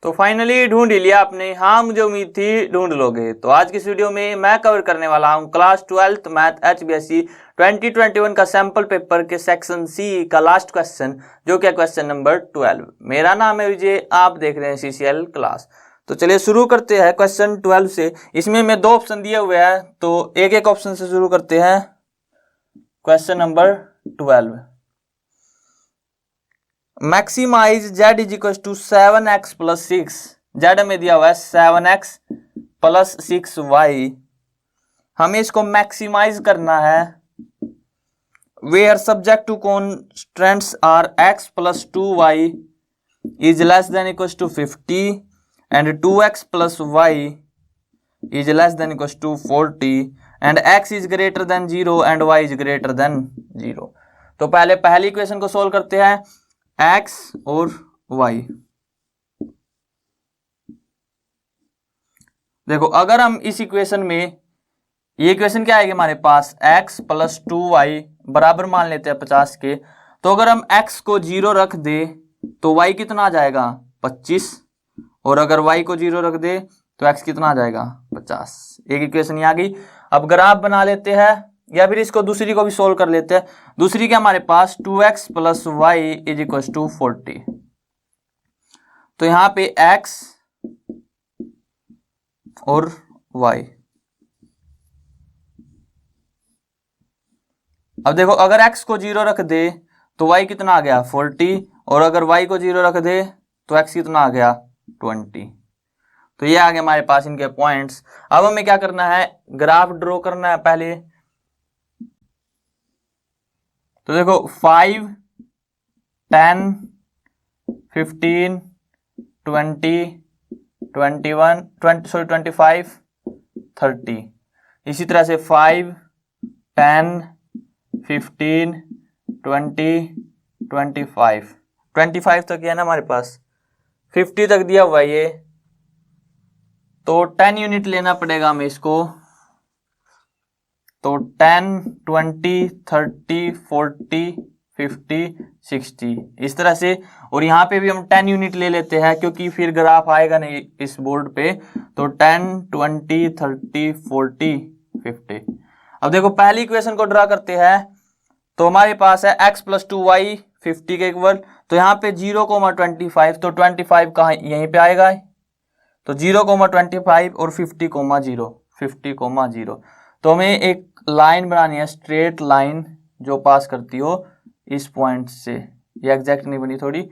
तो फाइनली ढूंढ ही लिया आपने। हाँ, मुझे उम्मीद थी ढूंढ लोगे। तो आज की इस वीडियो में मैं कवर करने वाला हूँ क्लास 12th मैथ HBSE 2021 का सैंपल पेपर के सेक्शन सी का लास्ट क्वेश्चन, जो कि क्वेश्चन नंबर 12। मेरा नाम है विजय, आप देख रहे हैं CCL क्लास। तो चलिए शुरू करते हैं क्वेश्चन 12 से। इसमें मैं दो ऑप्शन दिए हुए हैं, तो एक एक ऑप्शन से शुरू करते हैं। Question number 12, maximise z is equal to 7x plus 6। z हमें दिया हुआ है 7x प्लस 6y। हमें इसको मैक्सिमाइज करना है where subject to constants are x plus 2y is less than equal to 50 and 2x plus y is less than equal to 40 and x is greater than 0 and y is greater than 0। तो पहले पहली equation को solve करते हैं, x और y। देखो अगर हम इस इक्वेशन में, ये इक्वेशन क्या आएगी हमारे पास, x प्लस 2y बराबर मान लेते हैं 50 के। तो अगर हम x को 0 रख दे तो y कितना आ जाएगा 25, और अगर y को 0 रख दे तो x कितना आ जाएगा 50। एक इक्वेशन ये आ गई। अब ग्राफ बना लेते हैं, या फिर इसको दूसरी को भी सोल्व कर लेते हैं। दूसरी क्या हमारे पास 2x plus y is equal to 40। तो यहां पे x और y। अब देखो अगर x को 0 रख दे तो y कितना आ गया 40, और अगर y को 0 रख दे तो x कितना आ गया 20। तो ये आ गया हमारे पास इनके पॉइंट्स। अब हमें क्या करना है, ग्राफ ड्रॉ करना है पहले। तो देखो 5, 10, 15, 20, 21, 25, 30। इसी तरह से 5, 10, 15, 20, 25 तक है ना हमारे पास, 50 तक दिया हुआ ये। तो 10 यूनिट लेना पड़ेगा हमें इसको। तो 10, 20, 30, 40, 50, 60 इस तरह से। और यहाँ पे भी हम 10 यूनिट ले लेते हैं, क्योंकि फिर ग्राफ आएगा नहीं इस बोर्ड पे। तो 10, 20, 30, 40, 50। अब देखो पहली इक्वेशन को ड्रा करते हैं। तो हमारे पास है x प्लस 2y 50 के इक्वल। तो यहाँ पे 0,25, तो 25 कहाँ यहीं पे आएगा। तो 0,25 और 50,0, 50,0। तो हमें एक लाइन बनानी है, स्ट्रेट लाइन जो पास करती हो इस पॉइंट से। ये एग्जैक्ट नहीं बनी थोड़ी।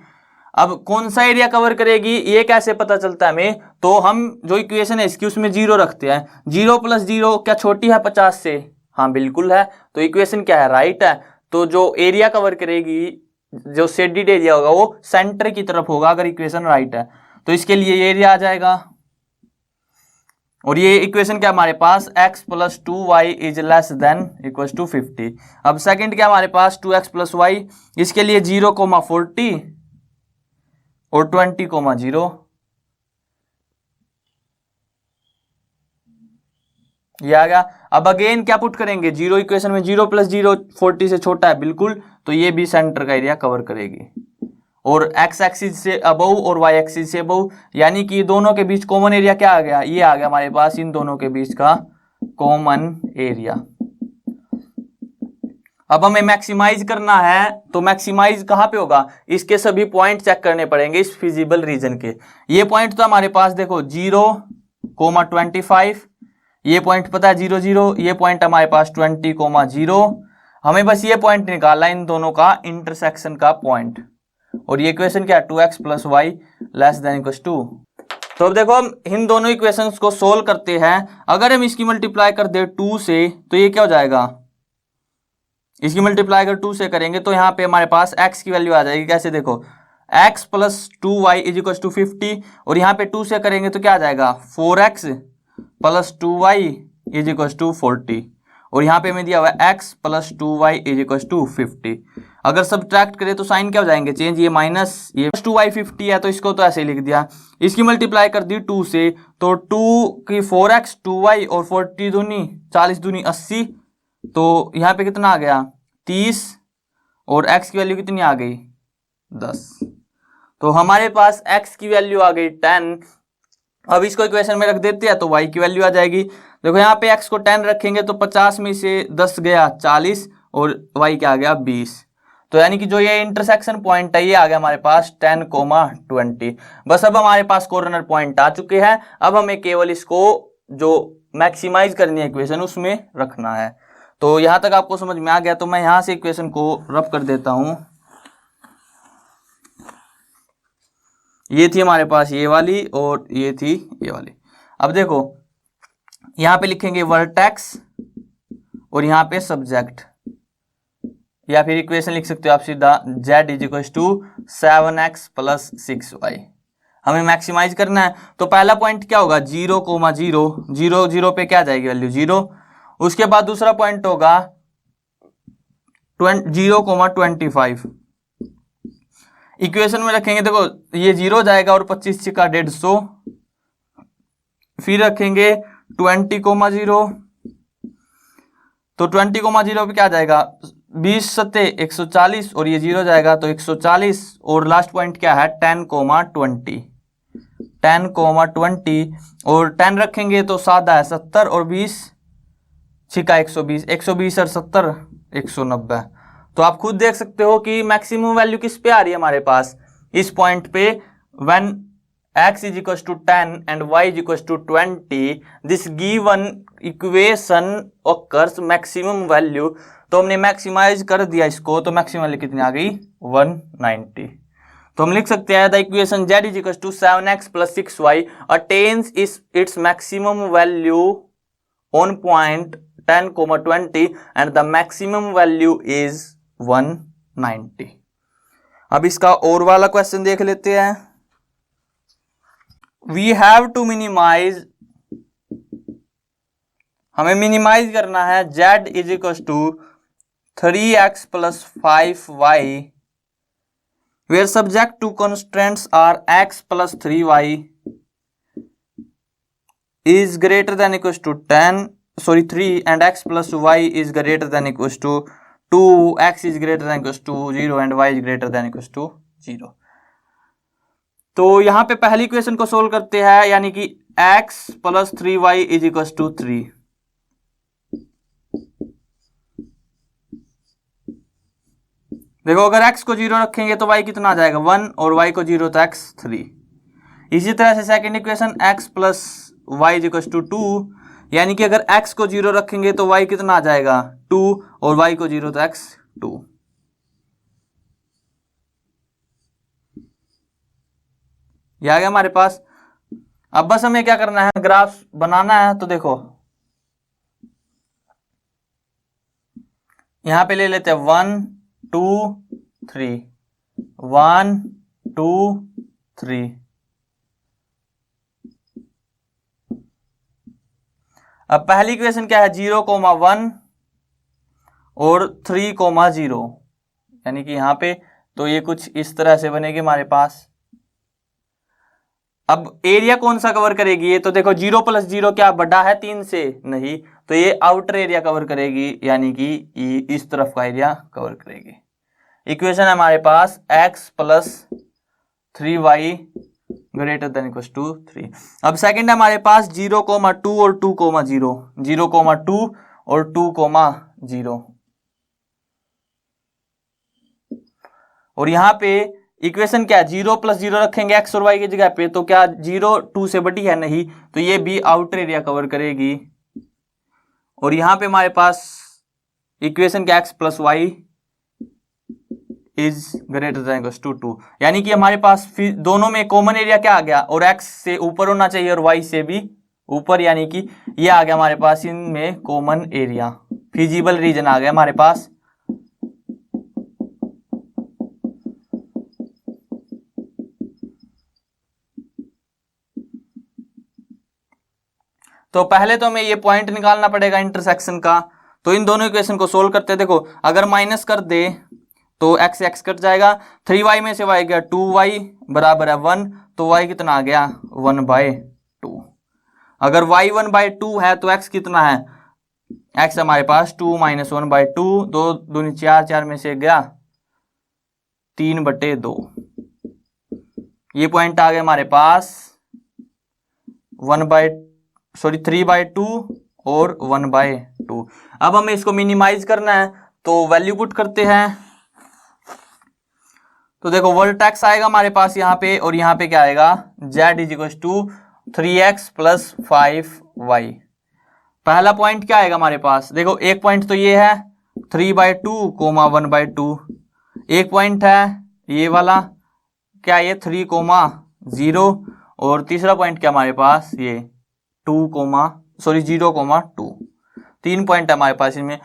अब कौन सा एरिया कवर करेगी ये कैसे पता चलता है हमें। तो हम जो इक्वेशन है इसकी उसमें 0 रखते हैं। 0 प्लस 0 क्या छोटी है 50 से? हाँ बिल्कुल है। तो इक्वेशन क्या है, राइट है। तो जो एरिया कवर करेगी, जो शेडेड एरिया होगा वो सेंटर की तरफ होगा अगर इक्वेशन राइट है। तो इसके लिए ये एरिया आ जाएगा। और ये इक्वेशन क्या हमारे पास, x plus 2y is less than equal to 50। अब सेकंड क्या हमारे पास 2x प्लस वाई, इसके लिए 0,40 और 20,0 ये आ गया। अब अगेन क्या पुट करेंगे, 0 इक्वेशन में 0 प्लस 0 40 से छोटा है बिल्कुल। तो ये भी सेंटर का एरिया कवर करेगी। और x एक्सिस से अबव और y एक्सिस से अबव, यानी कि दोनों के बीच कॉमन एरिया क्या आ गया, ये आ गया हमारे पास इन दोनों के बीच का कॉमन एरिया। अब हमें मैक्सिमाइज करना है। तो मैक्सिमाइज कहां पे होगा, इसके सभी पॉइंट चेक करने पड़ेंगे इस फिजिबल रीजन के। ये पॉइंट तो हमारे पास देखो 0,25, ये पॉइंट पता है 0, 0, ये पॉइंट हमारे पास 20,0। हमें बस ये पॉइंट निकालना है इन दोनों का इंटरसेक्शन का पॉइंट। और ये इक्वेशन क्या है 2x plus y less than equal to. तो अब देखो हम इन दोनों इक्वेशंस को सोल्व करते हैं। अगर हम इसकी मल्टीप्लाई कर दे 2 से तो ये क्या हो जाएगा, इसकी मल्टीप्लाई अगर 2 से करेंगे तो यहाँ पे हमारे पास x की वैल्यू आ जाएगी। कैसे, देखो x plus 2y is equal to 50, और यहाँ पे 2 से करेंगे तो क्या आ जाएगा 4x plus 2y is equal to 40, और यहाँ पे हमें दिया हुआ है x plus 2y is equal to 50। अगर सब्ट्रैक्ट करें तो साइन क्या हो जाएंगे चेंज, ये माइनस, ये 2y 50 है तो इसको तो ऐसे ही लिख दिया। इसकी मल्टीप्लाई कर दी 2 से, तो 2 की 4x 2y और 40 दूनी 40 दूनी 80। तो यहाँ पे कितना आ गया 30, और x की वैल्यू कितनी आ गई 10। तो हमारे पास x की वैल्यू आ गई 10। अब इसको इक्वेशन में रख देते हैं तो y की वैल्यू आ जाएगी। देखो यहाँ पे x को 10 रखेंगे तो 50 में से 10 गया 40 और y क्या आ गया 20। तो यानी कि जो ये इंटरसेक्शन पॉइंट है ये आ गया हमारे पास 10,20। बस अब हमारे पास कॉर्नर पॉइंट आ चुके हैं। अब हमें केवल इसको जो मैक्सिमाइज करनी है इक्वेशन उसमें रखना है। तो यहां तक आपको समझ में आ गया, तो मैं यहां से इक्वेशन को रफ कर देता हूं। ये थी हमारे पास ये वाली और ये थी ये वाली। अब देखो यहां पे लिखेंगे वर्टेक्स और यहां पे सब्जेक्ट, या फिर इक्वेशन लिख सकते हो आप सीधा z = 7x + 6y। हमें मैक्सिमाइज करना है तो पहला पॉइंट क्या होगा 0,0, 0 0 पे क्या जाएगी वैल्यू 0। उसके बाद दूसरा पॉइंट होगा 0,25। इक्वेशन में रखेंगे, देखो ये 0 जाएगा और 25 छिका 150। फिर रखेंगे 20,0, तो 20,0 पे क्या जाएगा 20 सत्ते 140 और ये 0 जाएगा तो 140। और लास्ट पॉइंट क्या है 10,20, 10,20 और 10 रखेंगे तो सादा है 70 और 20 छिका 120, 120 और 70 190। तो आप खुद देख सकते हो कि मैक्सिमम वैल्यू किस पे आ रही है हमारे पास इस पॉइंट पे। When x = 10 and y = 20 this given equation occurs maximum value. तो हमने मैक्सिमाइज कर दिया इसको, तो मैक्सिमम वैल्यू कितनी आ गई 190। तो हम लिख सकते हैं the equation z = 7x + 6y attains its maximum value on point 10,20 and the maximum value is 190। अब इसका और वाला क्वेश्चन देख लेते हैं। We have to minimize, हमें मिनिमाइज करना है z = 3x + 5y where subject to constraints are x + 3y is greater than equals to 3 and x + y is greater than equals to 2, x is greater than equals to 0 and y is greater than equals to 0। तो यहां पे पहली equation को solve करते हैं, यानी कि x + 3y = 3। देखो अगर x को 0 रखेंगे तो y कितना आ जाएगा 1 और y को 0 तो x 3। इसी तरह से सेकंड इक्वेशन x + y = 2, यानी कि अगर x को 0 रखेंगे तो y कितना आ जाएगा 2 और y को 0 तो x 2। ये आ गया हमारे पास। अब बस हमें क्या करना है ग्राफ बनाना है। तो देखो यहां पे ले लेते हैं 1 2 3, 1 2 3। अब पहली इक्वेशन क्या है 0,1 और 3,0, यानी कि यहां पे तो ये कुछ इस तरह से बनेगी हमारे पास। अब एरिया कौन सा कवर करेगी ये, तो देखो 0 + 0 क्या बड़ा है 3 से, नहीं, तो ये आउटर एरिया कवर करेगी, यानी कि इस तरफ का एरिया कवर करेगी। इक्वेशन है हमारे पास x + 3y > 3। अब सेकंड है हमारे पास 0,2 और 2,0, 0,2 और 2,0। और यहां पे इक्वेशन क्या है 0 + 0 रखेंगे x और y की जगह पे, तो क्या 0 2 से बड़ी है, नहीं, तो ये भी आउटर एरिया कवर करेगी। और यहां पे हमारे पास इक्वेशन क्या x + y > 2, यानी कि हमारे पास दोनों में कॉमन एरिया क्या आ गया, और x से ऊपर होना चाहिए और y से भी ऊपर, यानी कि ये आ गया हमारे पास इनमें कॉमन एरिया, फिजिबल रीजन आ गया हमारे पास। तो पहले तो हमें ये पॉइंट निकालना पड़ेगा इंटरसेक्शन का। तो इन दोनों इक्वेशन को सोल्व करते हैं। देखो अगर माइनस कर दे तो x x कट जाएगा, 3y में से y गया 2y बराबर है 1, तो y कितना आ गया 1/2। अगर y 1/2 है तो x कितना है, x हमारे पास 2 - 1/2, 2 दूनी 4, 4 में से गया 3/2। ये पॉइंट आ गए हमारे पास 3/2 और 1/2। अब हमें इसको मिनिमाइज करना है तो वैल्यू पुट करते हैं। तो देखो वर्टेक्स आएगा हमारे पास यहाँ पे, और यहाँ पे क्या आएगा, z = 3x + 5y। पहला पॉइंट क्या आएगा हमारे पास, देखो एक पॉइंट तो ये है 3/2, 1/2। एक पॉइंट है ये वाला, क्या ये 3, 0। और तीसरा पॉइंट क्या हमारे पास, ये 0,2। 3 पॉइंट है हमारे पास। इसमें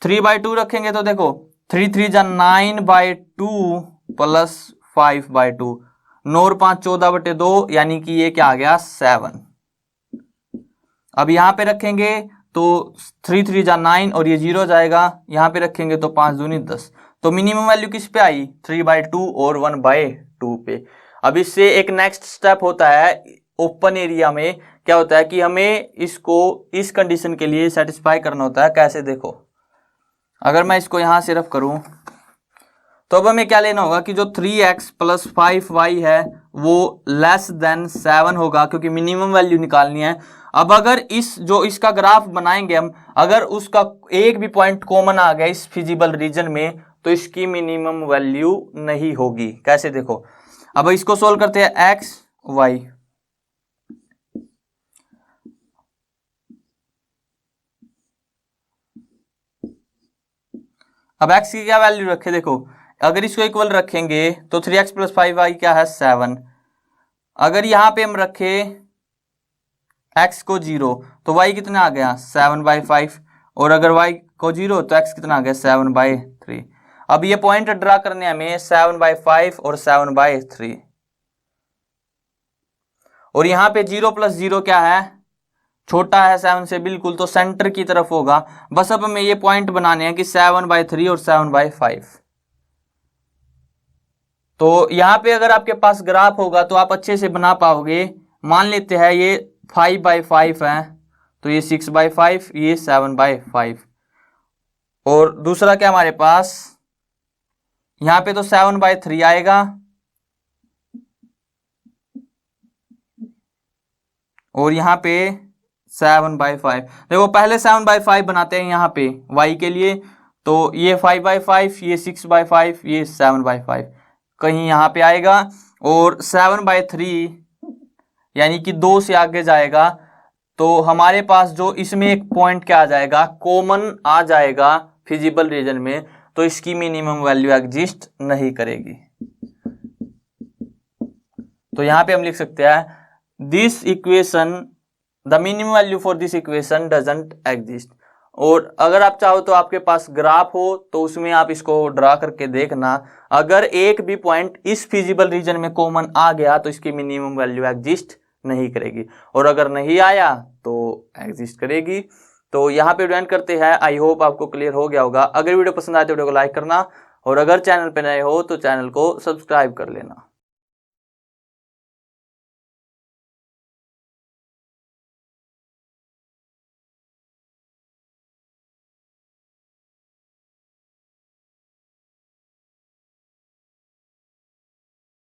3/2 रखेंगे तो देखो 3 3 जा 9/2 + 5/2, 9 और 5 14/2, यानी कि ये क्या आ गया 7। अब यहाँ पे रखेंगे तो 3 3 जा 9 और ये 0 जाएगा, यहाँ पे रखेंगे तो 5 दूनी 10। तो मिनिमम वैल्यू किस पे आई, 3/2 और 1/2 पे। अब इससे एक नेक्स्ट स्टेप होता है ओपन एरिया में, क्या होता है कि हमें इसको इस कंडीशन के लिए सेटिस्फाई करना होता है। कैसे, देखो अगर मैं इसको यहां से रफ करूं तो अब हमें क्या लेना होगा कि जो 3x + 5y है वो <7 होगा, क्योंकि मिनिमम वैल्यू निकालनी है। अब अगर इसका ग्राफ बनाएंगे हम, अगर उसका एक भी पॉइंट कॉमन आ गया इस फिजिबल रीजन में, तो इसकी मिनिमम वैल्यू नहीं होगी। कैसे, देखो अब इसको सोल्व करते हैं, x y। अब x की क्या वैल्यू रखे, देखो अगर इसको इक्वल रखेंगे तो 3x + 5y क्या है 7। अगर यहां पे हम रखे x को 0 तो y कितना आ गया 7/5, और अगर y को 0 तो x कितना आ गया 7/3। अब ये पॉइंट ड्रा करने हमें 7/5 और 7/3, और यहाँ पे 0 + 0 क्या है, छोटा है 7 से बिल्कुल, तो सेंटर की तरफ होगा। बस अब हमें ये पॉइंट बनाने हैं कि 7/3 और 7/5। तो यहाँ पे अगर आपके पास ग्राफ होगा तो आप अच्छे से बना पाओगे। मान लेते हैं ये 5/5 है, तो ये 6/5, ये 7/5। और दूसरा क्या हमारे पास, यहाँ पे तो 7/3 आएगा, और यहाँ पे 7/5। देखो पहले 7/5 बनाते हैं यहाँ पे y के लिए, तो ये 5/5, ये 6/5, ये 7/5 कहीं यहाँ पे आएगा, और 7/3 यानी कि 2 से आगे जाएगा। तो हमारे पास जो इसमें एक पॉइंट क्या आ जाएगा, कॉमन आ जाएगा फिजिबल रीजन में, तो इसकी मिनिमम वैल्यू एग्जिस्ट नहीं करेगी। तो यहाँ पे हम लिख सकते हैं this equation, the minimum value for this equation doesn't exist. और अगर आप चाहो तो आपके पास ग्राफ हो तो उसमें आप इसको ड्रा करके देखना, अगर एक भी पॉइंट इस फिजिबल रीजन में कॉमन आ गया तो इसकी मिनिमम वैल्यू एग्जिस्ट नहीं करेगी, और अगर नहीं आया तो एग्जिस्ट करेगी। तो यहाँ पे एंड करते हैं। आई होप आपको क्लियर हो गया होगा। अगर वीडियो पसंद आए तो वीडियो को लाइक करना, और अगर चैनल पे नए हो तो चैनल को सब्सक्राइब कर लेना।